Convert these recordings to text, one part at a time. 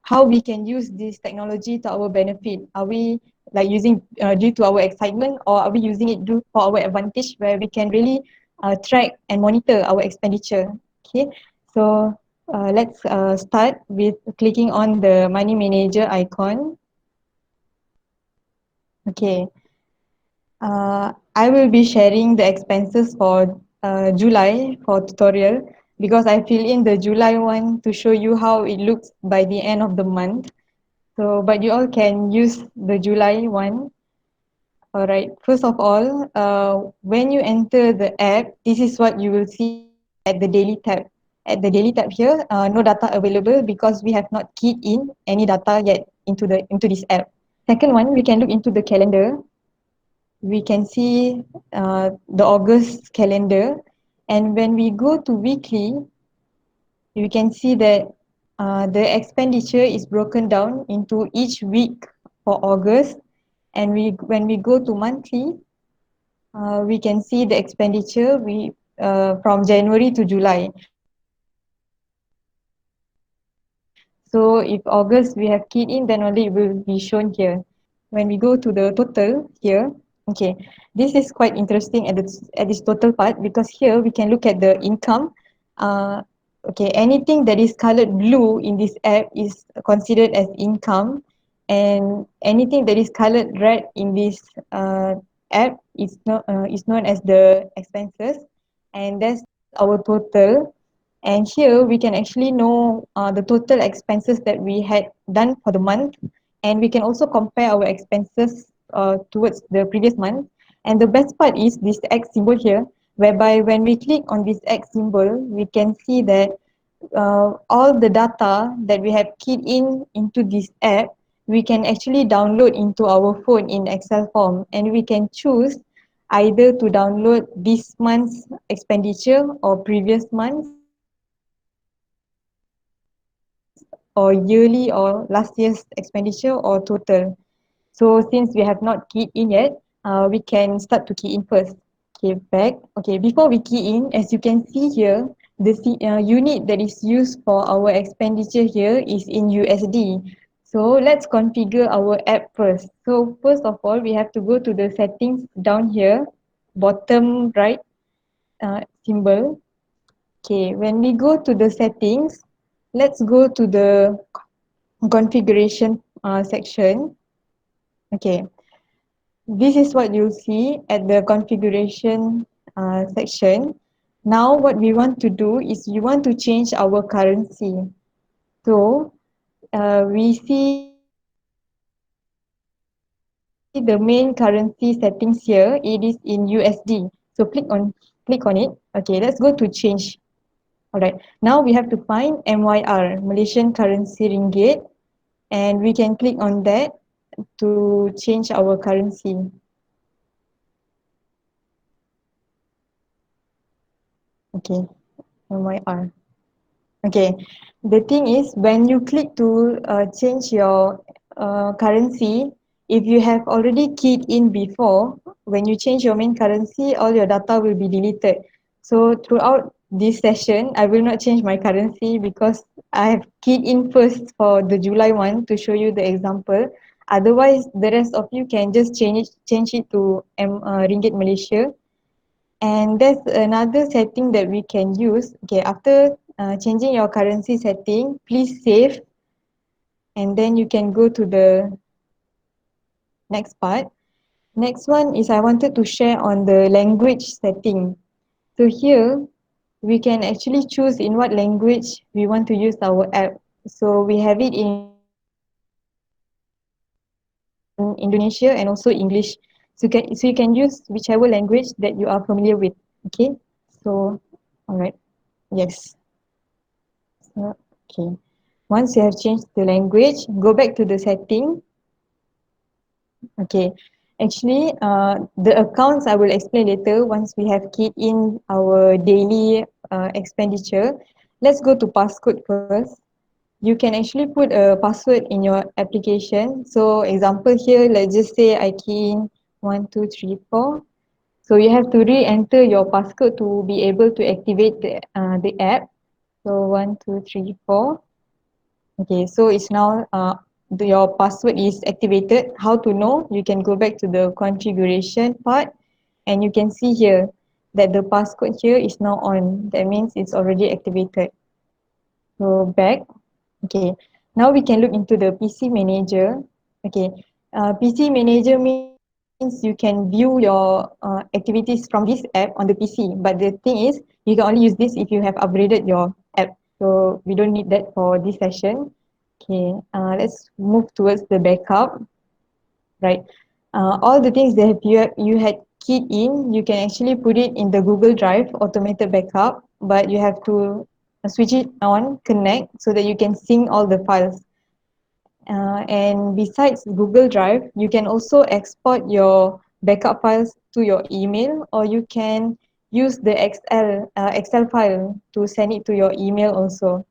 how we can use this technology to our benefit. Are we like using due to our excitement, or are we using it due for our advantage, where we can really track and monitor our expenditure? Okay, so let's start with clicking on the money manager icon. Okay, I will be sharing the expenses for July for tutorial, because I fill in the July one to show you how it looks by the end of the month. So, but you all can use the July one. All right. First of all, when you enter the app, this is what you will see at the daily tab. At the daily tab here, no data available because we have not keyed in any data yet into this app. Second one, we can look into the calendar. We can see the August calendar, and when we go to weekly, you can see that the expenditure is broken down into each week for August, and when we go to monthly, we can see the expenditure from January to July. So if August we have keyed in, then only it will be shown here. When we go to the total here, okay, this is quite interesting at this total part, because here we can look at the income. uh, okay, anything that is colored blue in this app is considered as income, and anything that is colored red in this app is known as the expenses, and that's our total. And here we can actually know the total expenses that we had done for the month, and we can also compare our expenses towards the previous month. And the best part is this X symbol here, whereby when we click on this X symbol, we can see that all the data that we have keyed in into this app, we can actually download into our phone in Excel form, and we can choose either to download this month's expenditure or previous months or yearly or last year's expenditure or total. So since we have not keyed in yet, we can start to key in first. Okay, back. Okay, before we key in, as you can see here, the unit that is used for our expenditure here is in USD. So let's configure our app first. So first of all, we have to go to the settings down here, bottom right symbol. Okay, when we go to the settings, let's go to the configuration section. Okay, this is what you'll see at the configuration section. Now what we want to do is we want to change our currency. So we see the main currency settings here. It is in USD. So click on it. Okay, let's go to change. Alright. Now we have to find MYR, Malaysian Currency Ringgit, and we can click on that to change our currency. Okay, MYR. Okay, the thing is, when you click to change your currency, if you have already keyed in before, when you change your main currency, all your data will be deleted. So throughout this session, I will not change my currency because I have keyed in first for the July one to show you the example. Otherwise, the rest of you can just change it to Ringgit Malaysia. And there's another setting that we can use. Okay, after changing your currency setting, please save, and then you can go to the next part. Next one is I wanted to share on the language setting. So here we can actually choose in what language we want to use our app. So we have it in Indonesia and also English. So you can use whichever language that you are familiar with. Okay. So, all right. Yes. So, okay. Once you have changed the language, go back to the setting. Okay. Actually, the accounts I will explain later once we have keyed in our daily expenditure. Let's go to passcode first. You can actually put a password in your application. So example here, let's just say I key in 1234. So you have to re-enter your passcode to be able to activate the app. So 1234. Okay, so it's now your password is activated. How to know? You can go back to the configuration part and you can see here that the passcode here is now on. That means it's already activated. So back. Okay, now we can look into the PC manager. Okay, PC manager means you can view your activities from this app on the PC. But the thing is, you can only use this if you have upgraded your app. So we don't need that for this session. Okay, let's move towards the backup, right? All the things that you had keyed in, you can actually put it in the Google Drive automated backup, but you have to switch it on, connect, so that you can sync all the files. And besides Google Drive, you can also export your backup files to your email, or you can use the Excel file to send it to your email also.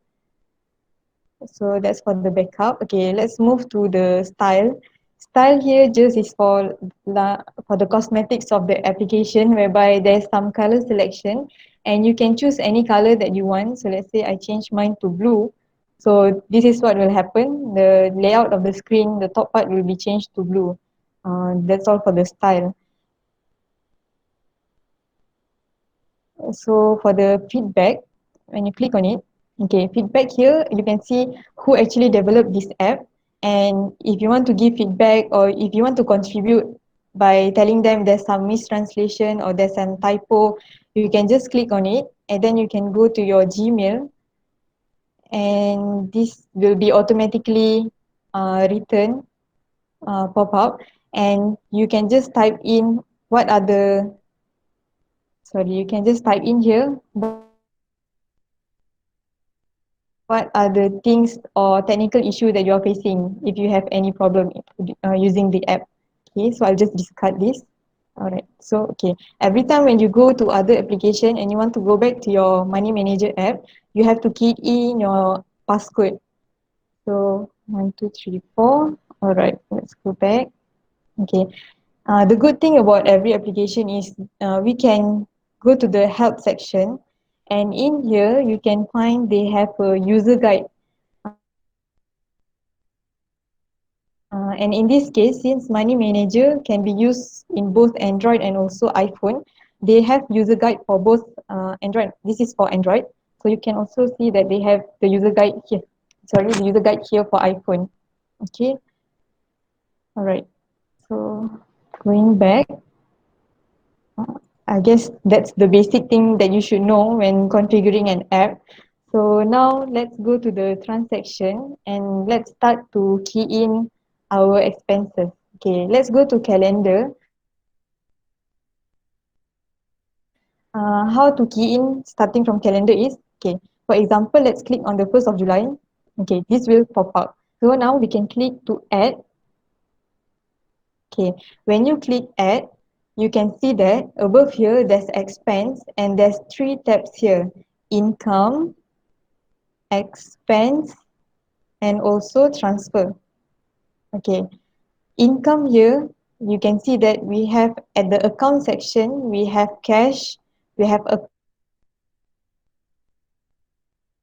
So that's for the backup. Okay, let's move to the style. Style here just is for the cosmetics of the application, whereby there's some color selection and you can choose any color that you want. So let's say I change mine to blue. So this is what will happen. The layout of the screen, the top part will be changed to blue. That's all for the style. So for the feedback, when you click on it, okay, feedback here, you can see who actually developed this app. And if you want to give feedback or if you want to contribute by telling them there's some mistranslation or there's some typo, you can just click on it and then you can go to your Gmail and this will be automatically written pop up and you can just type in what are the sorry you can just type in here what are the things or technical issue that you're facing if you have any problem using the app. Okay, so I'll just discard this. Alright, so okay, every time when you go to other application and you want to go back to your money manager app, you have to key in your passcode. So 1 2 3 4. Alright, let's go back. Okay, the good thing about every application is we can go to the help section and in here you can find they have a user guide. And in this case, since Money Manager can be used in both Android and also iPhone, they have user guide for both Android. This is for Android. So you can also see that they have the user guide here. Sorry, the user guide here for iPhone. Okay, all right. So going back, I guess that's the basic thing that you should know when configuring an app. So now let's go to the transaction and let's start to key in our expenses. Okay, let's go to calendar. How to key in starting from calendar is, okay, for example, let's click on the 1st of July. Okay, this will pop up. So now we can click to add. Okay, when you click add, you can see that above here there's expense and there's three tabs here: income, expense, and also transfer. Okay, income here, you can see that we have at the account section, we have cash, we have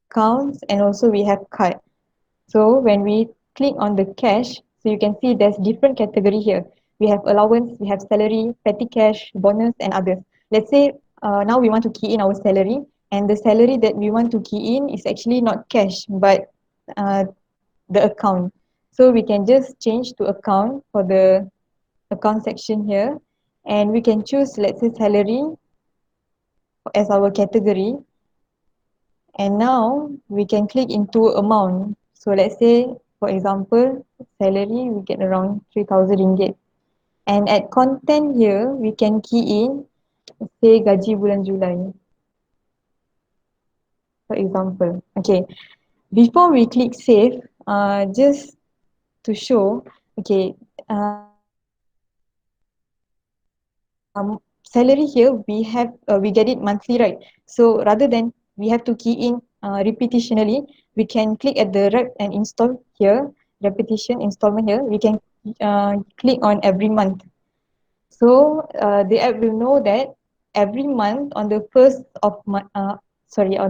accounts, and also we have card. So when we click on the cash, so you can see there's different category here. We have allowance, we have salary, petty cash, bonus, and others. Let's say now we want to key in our salary, and the salary that we want to key in is actually not cash, but uh, the account. So we can just change to account for the account section here, and we can choose, let's say, salary as our category. And now we can click into amount. So let's say, for example, salary, we get around 3,000 ringgit. And at content here, we can key in, say, gaji bulan Julai, for example. Okay, before we click save, just to show, okay, salary here, we get it monthly, right? So rather than we have to key in repetitionally, we can click at the rep and install here, repetition installment here. We can click on every month. So the app will know that every month on the first of month, on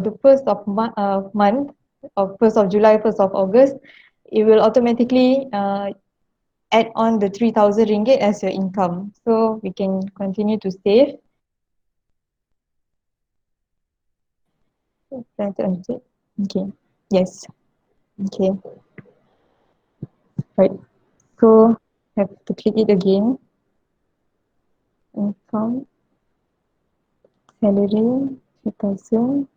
the first of month, of 1st of July, 1st of August, it will automatically add on the 3,000 ringgit as your income. So we can continue to save. Okay. Yes. Okay. Right. So have to click it again. Income, salary, 3,000.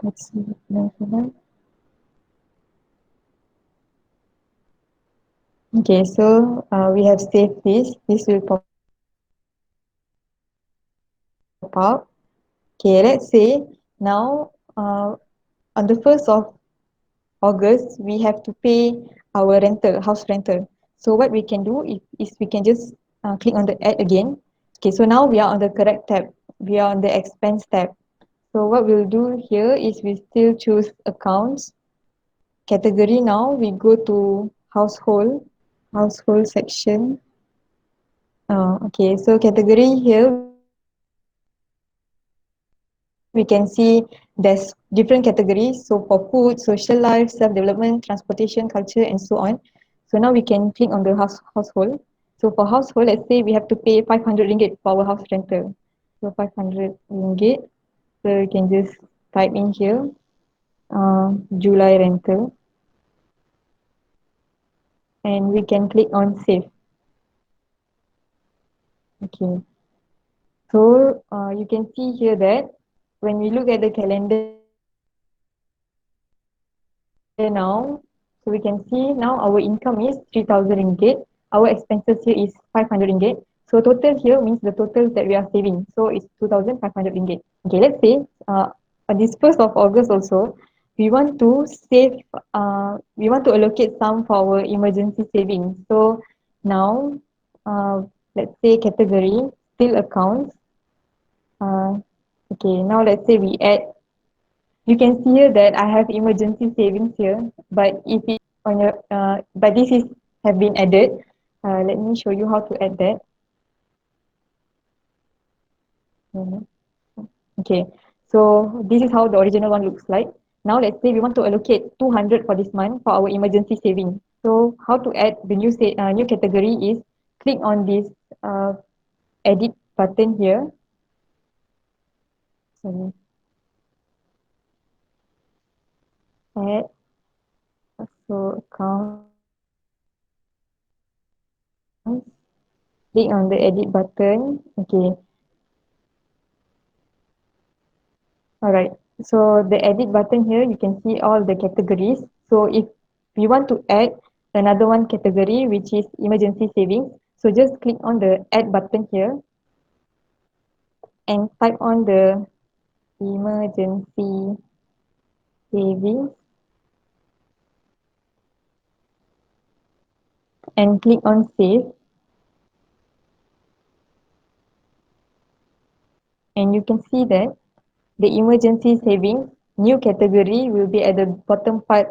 Let's see. Okay, so we have saved this. This will pop up. Okay, let's say now on the 1st of August, we have to pay our rental, house rental. So what we can do is we can just click on the add again. Okay, so now we are on the correct tab. We are on the expense tab. So what we'll do here is we still choose accounts. Category now, we go to household section. Okay, so category here, we can see there's different categories. So for food, social life, self-development, transportation, culture, and so on. So now we can click on the household. So for household, let's say we have to pay 500 ringgit for our house rental. So 500 ringgit. So you can just type in here, July rental, and we can click on save. Okay. So you can see here that when we look at the calendar now, so we can see now our income is 3,000 ringgit. Our expenses here is 500 ringgit. So total here means the totals that we are saving. So it's 2,500 ringgit. Okay, let's say on this 1st of August also, we want to save, we want to allocate some for our emergency savings. So now, let's say category, still accounts. Okay, now let's say we add, you can see here that I have emergency savings here, but if it on your, but this is have been added. Let me show you how to add that. Mhm. Okay, so this is how the original one looks like. Now let's say we want to allocate 200 for this month for our emergency saving. So how to add the new category is click on this uh, edit button here. Sorry, add, so account, click on the edit button. Okay, alright. So the edit button here, you can see all the categories. So if we want to add another one category, which is emergency savings, so just click on the add button here and type on the emergency savings and click on save. And you can see that the emergency savings new category will be at the bottom part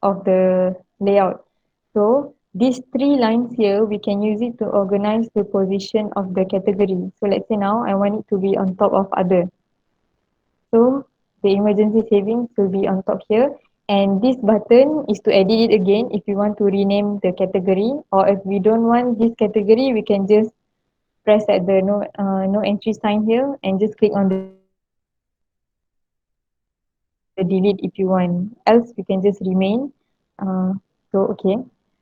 of the layout. So these three lines here, we can use it to organize the position of the category. So let's say now I want it to be on top of other. So the emergency savings will be on top here. And this button is to edit it again if you want to rename the category, or if we don't want this category, we can just press at the no entry sign here and just click on the delete if you want. Else we can just remain. So okay.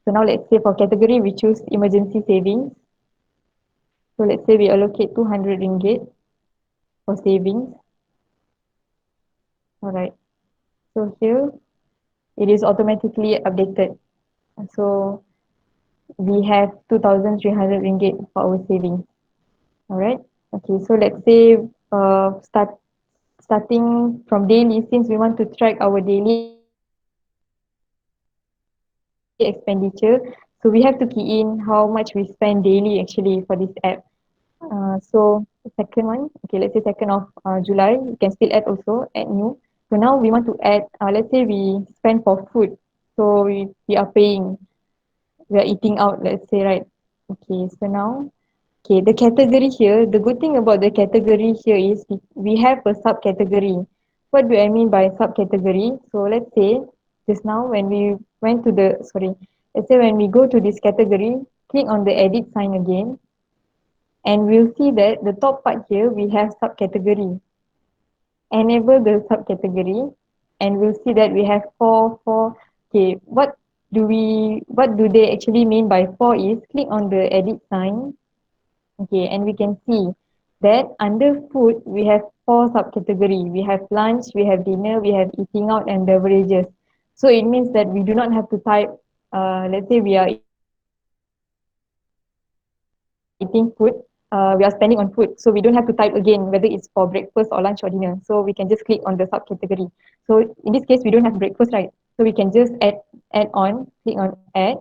So now let's say for category we choose emergency savings. So let's say we allocate 200 ringgit for savings. Alright. So here it is automatically updated. So we have 2,300 ringgit for our savings. Alright. Okay. So let's say starting from daily, since we want to track our daily expenditure, so we have to key in how much we spend daily actually for this app. So the second one, okay, let's say 2nd of July, you can still add also, add new. So now we want to add, let's say we spend for food. So we are paying, we are eating out, let's say, right? Okay, so now Okay, the category here, the good thing about the category here is we have a subcategory. What do I mean by subcategory? So let's say just now when we went to the, sorry, let's say when we go to this category, click on the edit sign again, and we'll see that the top part here, we have subcategory. Enable the subcategory, and we'll see that we have four. Okay, what do they actually mean by four is click on the edit sign. Okay, and we can see that under food, we have four subcategory. We have lunch, we have dinner, we have eating out and beverages. So it means that we do not have to type, let's say we are eating food, we are spending on food. So we don't have to type again whether it's for breakfast or lunch or dinner. So we can just click on the subcategory. So in this case, we don't have breakfast, right? So we can just add on, click on add.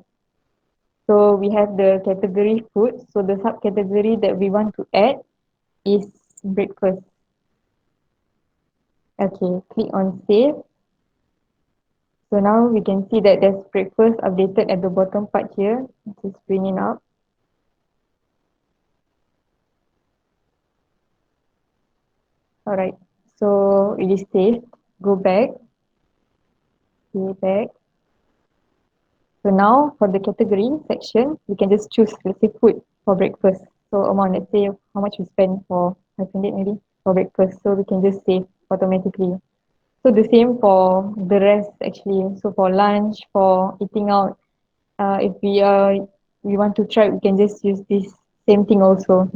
So we have the category food. So the subcategory that we want to add is breakfast. Okay, click on save. So now we can see that there's breakfast updated at the bottom part here. Just bring it up. Alright, so it is saved. Go back, go back. So now for the category section, we can just choose, let's say food for breakfast. So amount, let's say how much we spend for 500 maybe for breakfast. So we can just save automatically. So the same for the rest actually. So for lunch, for eating out, if we want to try, we can just use this same thing also.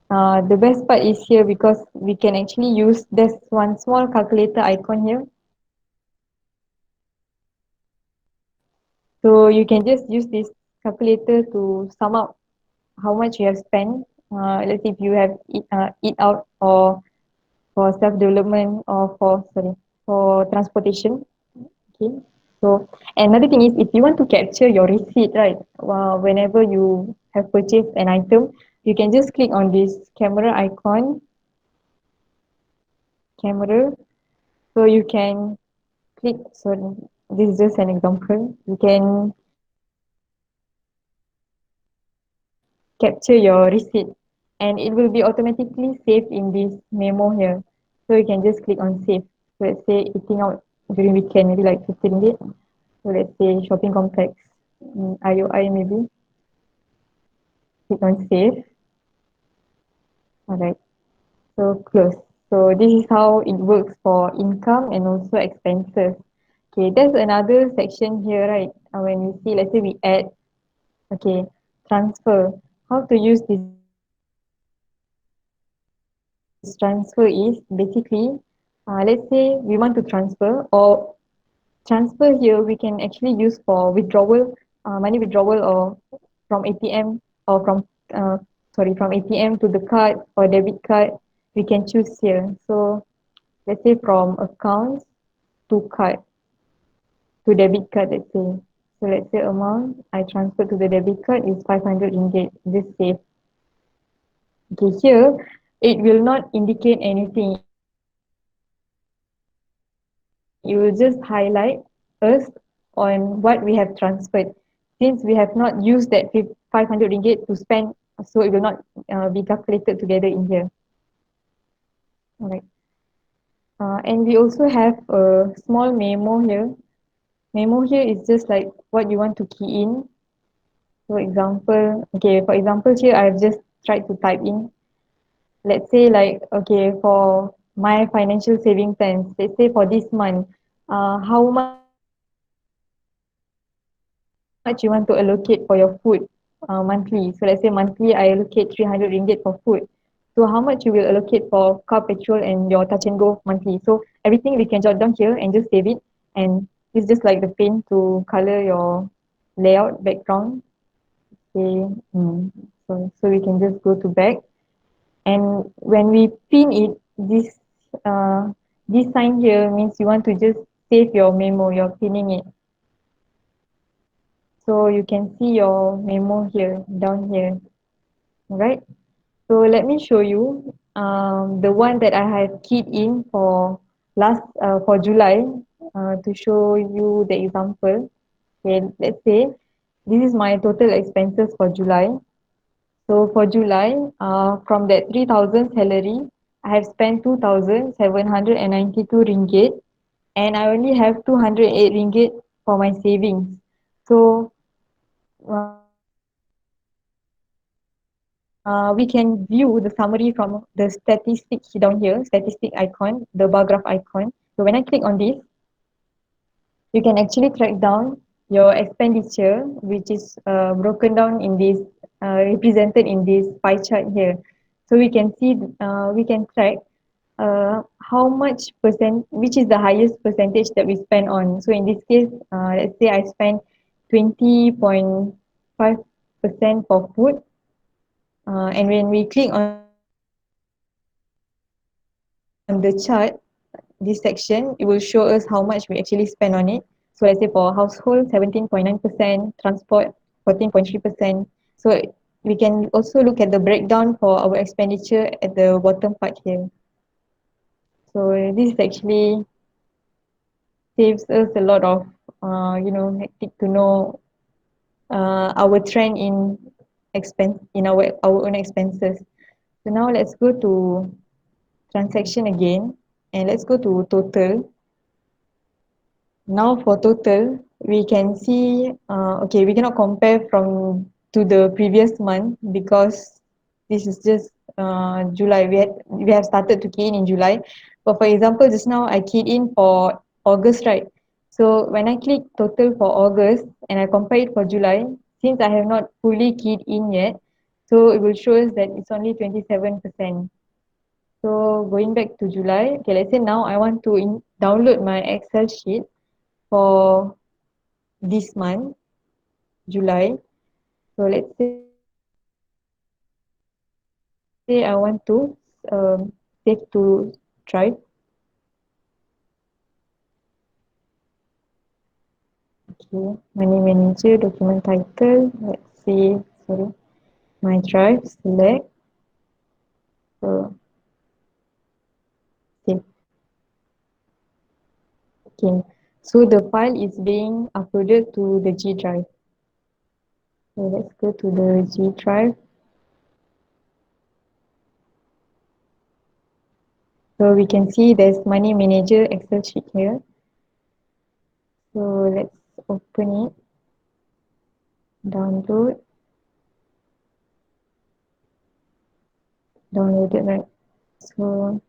The best part is here because we can actually use this one small calculator icon here. So you can just use this calculator to sum up how much you have spent. Let's say if you have eat out or for self development or for transportation. Okay. So another thing is if you want to capture your receipt, right? Whenever you have purchased an item, you can just click on this camera icon, camera. So you can click. Sorry, this is just an example. You can capture your receipt, and it will be automatically saved in this memo here. So you can just click on save. So let's say eating out during weekend, maybe like 15 ringgit. So let's say shopping complex, IOI maybe. Click on save. Alright, so close. So this is how it works for income and also expenses. Okay, there's another section here, right? When we see, let's say we add, okay, transfer. How to use this transfer is basically, let's say we want to transfer or transfer here we can actually use for withdrawal, money withdrawal or from ATM or from ATM to the card or debit card. We can choose here. So let's say from accounts to card to debit card, let's say. So let's say amount I transfer to the debit card is 500 ringgit. Just save. Okay, here it will not indicate anything. It will just highlight us on what we have transferred. Since we have not used that 500 ringgit to spend, so it will not be calculated together in here. Alright. And we also have a small memo here. Memo here is just like what you want to key in. For example here I've just tried to type in, let's say like, okay, for my financial saving plans, let's say for this month, how much you want to allocate for your food monthly. So let's say monthly I allocate 300 ringgit for food. So how much you will allocate for car petrol and your touch and go monthly. So everything we can jot down here and just save it. And it's just like the paint to color your layout background. Okay. So we can just go to back. And when we pin it, uh, this sign here means you want to just save your memo, you're pinning it. So you can see your memo here, down here, right? So let me show you the one that I have keyed in for July to show you the example. Okay, let's say this is my total expenses for July. So for July, from that 3,000 salary, I have spent 2,792 ringgit, and I only have 208 ringgit for my savings. So we can view the summary from the statistic down here, statistic icon, the bar graph icon. So when I click on this, you can actually track down your expenditure, which is broken down in this, represented in this pie chart here. So we can see, we can track how much percent, which is the highest percentage that we spend on. So in this case, let's say I spend 20.5% for food, and when we click on the chart, this section, it will show us how much we actually spend on it. So let's say for household, 17.9%, transport 14.3%. So we can also look at the breakdown for our expenditure at the bottom part here. So this actually saves us a lot of, hectic to know our trend in expense in our own expenses. So now let's go to transaction again, and let's go to total. Now for total, we can see, okay, we cannot compare from to the previous month because this is just July. We have started to key in July. But for example, just now I keyed in for August, right? So when I click total for August and I compare it for July, since I have not fully keyed in yet, so it will show us that it's only 27%. So going back to July, okay, let's say now I want to download my Excel sheet for this month, July. So let's say I want to save to Drive. Okay, Money Manager, document title. Let's see, sorry, my Drive, select. So save. Okay, so the file is being uploaded to the G Drive. So let's go to the G Drive. So we can see there's Money Manager Excel sheet here. So let's open it, download, download it, right? So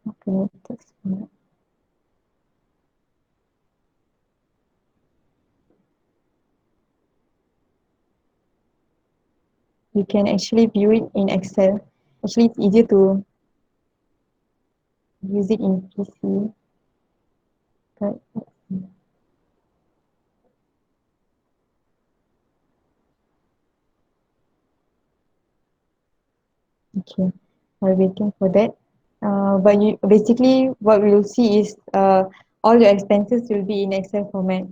open it, takes a minute. You can actually view it in Excel. Actually, it's easier to use it in PC. But okay, while waiting for that. But you basically what we will see is all your expenses will be in Excel format.